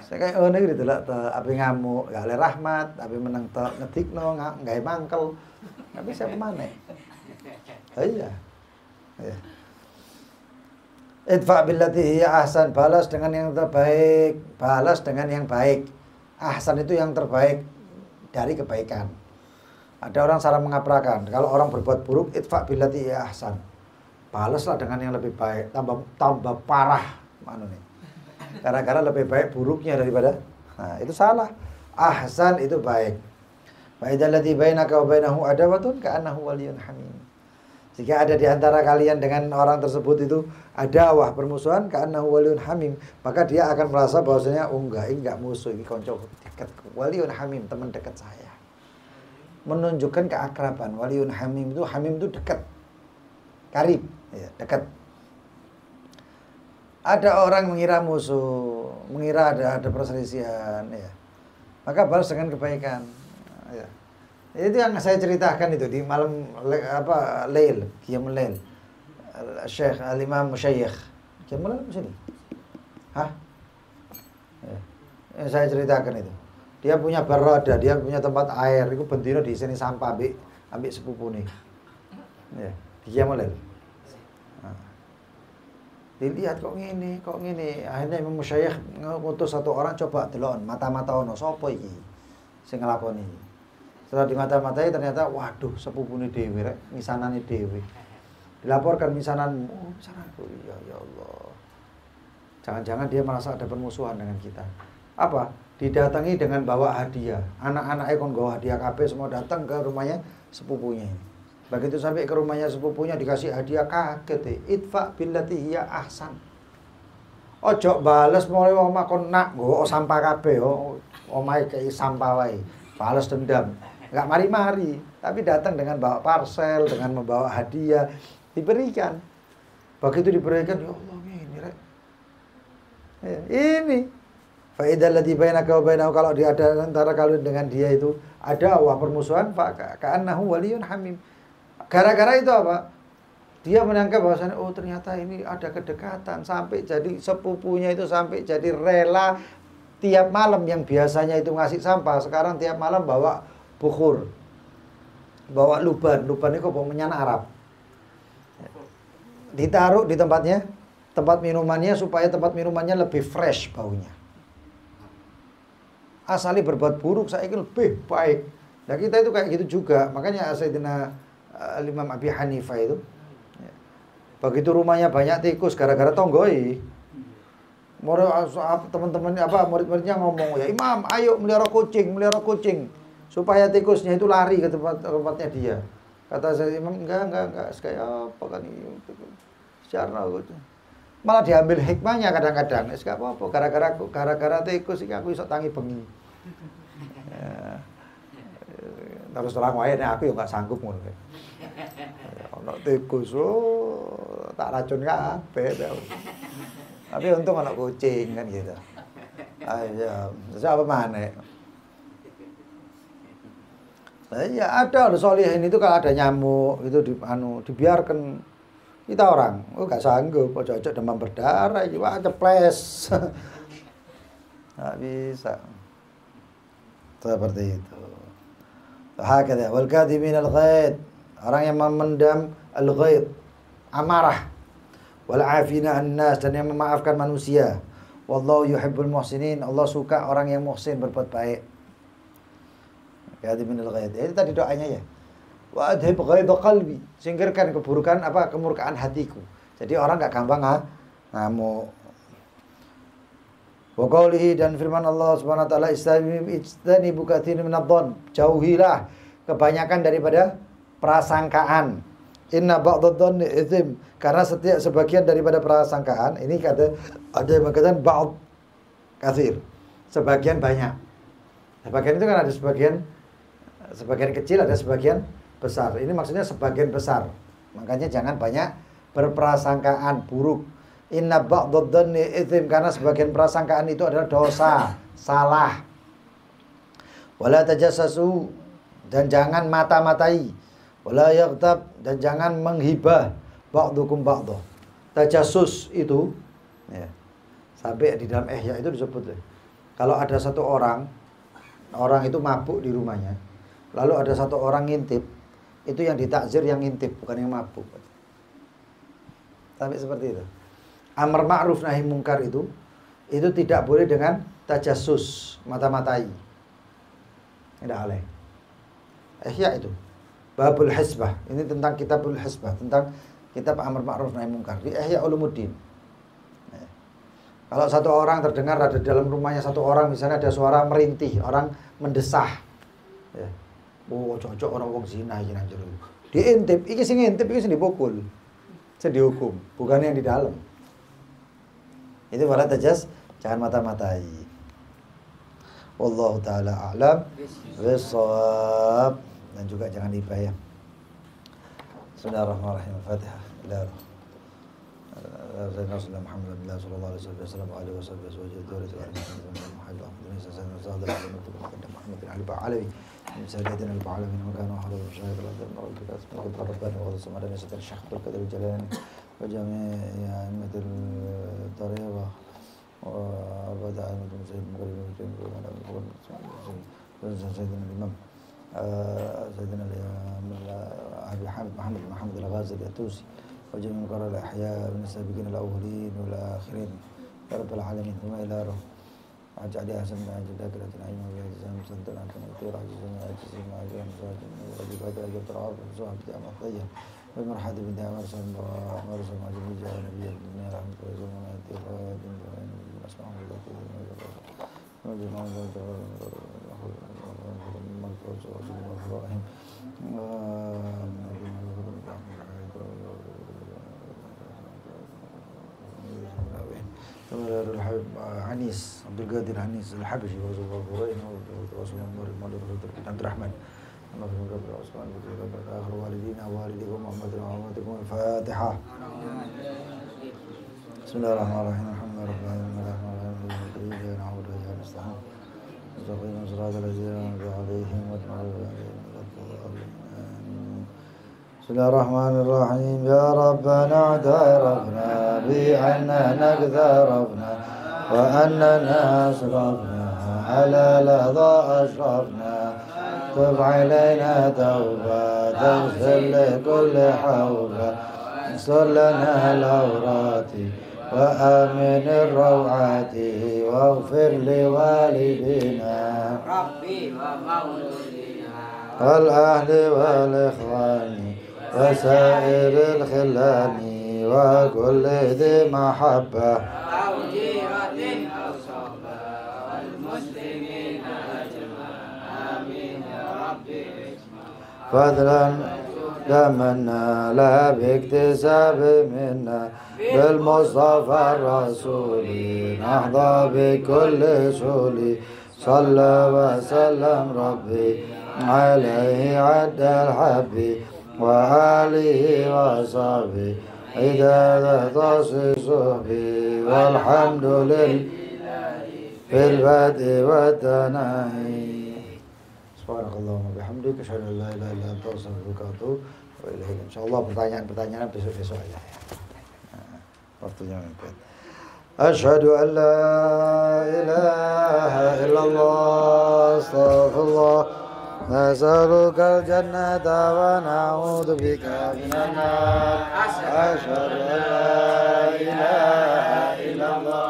Saya kayak ngono iki delok tok, ape ngamuk, gak oleh rahmat, ape meneng tok ngedikno, gawe mangkel. Tapi siapa maneh? Iya. Ya. Idfa billati hiya ahsan, balas dengan yang terbaik, balas dengan yang baik. Ahsan itu yang terbaik dari kebaikan. Ada orang salah mengaprakan, kalau orang berbuat buruk, idfa billati hiya ahsan. Balaslah dengan yang lebih baik, tambah parah mana nih. Gara-gara lebih baik buruknya daripada. Nah, itu salah. Ahsan itu baik. Fa idzal ladzi bainaka wa bainahu adawatun ka'annahu waliyyun hamim. Jika ada di antara kalian dengan orang tersebut itu adawah, permusuhan, ka'annahu waliyyun hamim, maka dia akan merasa bahwasanya enggak musuh, ini konco dekat, waliyyun hamim, teman dekat saya. Menunjukkan keakraban. Waliyyun hamim itu dekat. Karib, ya, dekat. Ada orang mengira musuh, mengira ada perselisihan, ya. Maka balas dengan kebaikan. Ya. Itu yang saya ceritakan itu di malam Lail, Qiyamul Lail. Syekh Al-Imam Musyayikh. Qiyamul Lail sini. Hah? Ya. Yang saya ceritakan itu. Dia punya barada, dia punya tempat air, itu bendino di sini sampah ambek sepupune. Ya, di Qiyamul Lail. Dilihat kok ngene. Akhirnya Imam Musyayikh ngutus satu orang, coba delok mata-mata ono sapa iki sing nglakoni. Setelah di mata-matai ternyata waduh sepupune dhewe rek, misanane dhewe. Dilaporkan misananmu, misananku. Ya Allah. Jangan-jangan dia merasa ada permusuhan dengan kita. Apa? Didatangi dengan bawa hadiah. Anak-anaknya kon bawa hadiah kabeh semua datang ke rumahnya sepupunya ini. Begitu sampai ke rumahnya sepupunya dikasih hadiah kaget. Idfa billati hiya ahsan. Ojo bales mulai omah kon nak nggo sampah kabeh omahe kei sampah wae. Balas dendam. Enggak mari-mari, tapi datang dengan bawa parcel, dengan membawa hadiah, diberikan. Begitu diberikan, ya Allah ini rek. Ya, ini fa idzal ladzi bainaka wa bainahu, kalau dia ada antara kalian dengan dia itu ada permusuhan, ka'annahu waliyyun hamim. Gara-gara itu apa? Dia menangkap bahwasanya oh ternyata ini ada kedekatan, sampai jadi sepupunya itu sampai jadi rela tiap malam yang biasanya itu ngasih sampah, sekarang tiap malam bawa bukhur, bawa luban itu kok menyana Arab, ditaruh di tempatnya tempat minumannya supaya tempat minumannya lebih fresh baunya. Asali berbuat buruk saya ingin lebih baik. Nah kita itu kayak gitu juga. Makanya Sayyidina Imam Abi Hanifah itu, begitu rumahnya banyak tikus gara-gara tonggoi, teman-teman murid-muridnya ngomong, ya Imam, ayo melihara kucing, supaya tikusnya itu lari ke tempatnya dia. Kata saya Imam, enggak, kayak apa kan ini, secara malah diambil hikmahnya kadang-kadang. Enggak apa-apa, gara-gara tikus ini aku iso tangi bengi. Ya. Terus terang wae nek aku ya enggak sanggup ngono. Ono tikus tak racun kabeh. Tapi untung ana kucing kan gitu. Ayo, terus apa maneh? Nah, ya ada solihin itu kalau ada nyamuk itu dibiarkan. Kita orang, gak sanggup, ojo-ojo demam berdarah, wah ceples. Gak bisa. Seperti itu. Hakadha wal kadhimin al-ghaid, orang yang memendam al-ghaid, amarah, wal afina an-nas, dan yang memaafkan manusia. Wallahu yuhibbul muhsinin, Allah suka orang yang muhsin, berbuat baik. Kadhimin al-ghaid. Itu tadi doanya ya. Wa adhib ghaidha qalbi, singkirkan kemurkaan hatiku. Jadi orang enggak gampang ngamuk. Wa qaulihi, dan firman Allah Subhanahu wa taala, istanibu katsiran minadh-dhann, jauhilah kebanyakan daripada prasangkaan. Inna ba'dadh-dhanni itsm, karena setiap sebagian daripada prasangkaan ini ada yang mengatakan ba'd katsir, sebagian banyak. Sebagian itu kan ada sebagian kecil, ada sebagian besar. Ini maksudnya sebagian besar. Makanya jangan banyak berprasangkaan buruk. Inna ba'dadh-dhanni itsm, karena sebagian prasangkaan itu adalah dosa, salah. Wala tajassasu, dan jangan mata-matai. Wala yaghtab, dan jangan menghibah ba'dukum ba'dha. Tajassus itu ya, sampai di dalam Ihya itu disebut kalau ada satu orang itu mabuk di rumahnya, lalu ada satu orang ngintip, itu yang ditakzir yang ngintip, bukan yang mabuk. Sampai seperti itu. Amar ma'ruf nahi mungkar itu tidak boleh dengan tajassus, mata-matai. Tidak boleh. Ihya itu. Babul Hisbah. Ini tentang kitabul Hisbah, tentang kitab amar ma'ruf nahi mungkar di Ihya Ulumuddin. Kalau satu orang terdengar ada dalam rumahnya satu orang, misalnya ada suara merintih, orang mendesah. Ya. Oh, cocok orang wong zina iki nang jero. Diintip, iki sing ngintip iki sing dipukul. Sing dihukum, bukan yang di dalam. Itu wala tajas, jangan mata-matai. Wallahu taala a'lam bissawab, dan juga jangan hibah ya. Bismillahirrahmanirrahim. Al-Fatihah. Sayyidina Muhammad sallallahu alaihi wasallam wa alihi wasallam سيدنا العالمين وكانوا حضور الشهيد ربنا وغض سمعنا نسيت الشيخ بالقدر الجلالي وجميع أئمة الطريقة وبدأ أئمة سيد المغرب سيدنا الإمام سيدنا أبي حامد محمد الغازي الطوسي وجميع قراء الأحياء من السابقين الأولين والآخرين يا رب العالمين ثم إلى روح واجعل أحسن ما أجل ذاكرة العلم وبهذا مستندر عن كنوتير عجزا وعجزا وعجزا وعجزا وواجبات أجل ترعب وزوها بدأ مطيا والمرحة بدأ مرسل مرسل معجل بجاء نبي الدنيا رحمة وزوم ونأتي وادم وإن أسمعه الله وجل معه مغفرة وصول وفرائهم Anis Abdul Qadir Anis Al-Habashi wa Zubair wa Rasulullah Abdul Rahman آخر والدينا ووالديكم محمد وعمتكم الفاتحة. بسم الله الرحمن الرحيم الحمد لله رب العالمين الرحمن الرحيم إياك نعبد وإياك نستعين مستقيم صراط الذين أنعمت عليهم بسم الله الرحمن الرحيم. يا ربنا اعترفنا بأننا اقترفنا وأننا أسرفنا على لظى أشرفنا تب علينا توبة تغفر لكل حوبة انصر لنا الأورات وآمن الروعات واغفر لوالدينا ربي ومولودنا والأهل والإخوان وسائر الخلان وكل ذي محبة أو جيرة أو صحبة والمسلمين أجمعين آمين يا ربي فضلا تمنى لا باكتساب منا بالمصطفى الرسول نحظى بكل سول صلى وسلم ربي عليه عد الحب وآله وصحبه عداد تصصه والحمد لله في البدء والثناء. سبحانك اللهم وبحمدك أشهد أن لا إله إلا أنت أستغفرك وأتوب إليك. Insyaallah pertanyaan-pertanyaan besok-besok aja. Waktunya mepet. Asyhadu an la ilaha illallah astaghfirullah nas'aluka al-jannata wa na'udzu bika minan nar. Asyhadu an la ilaha illallah.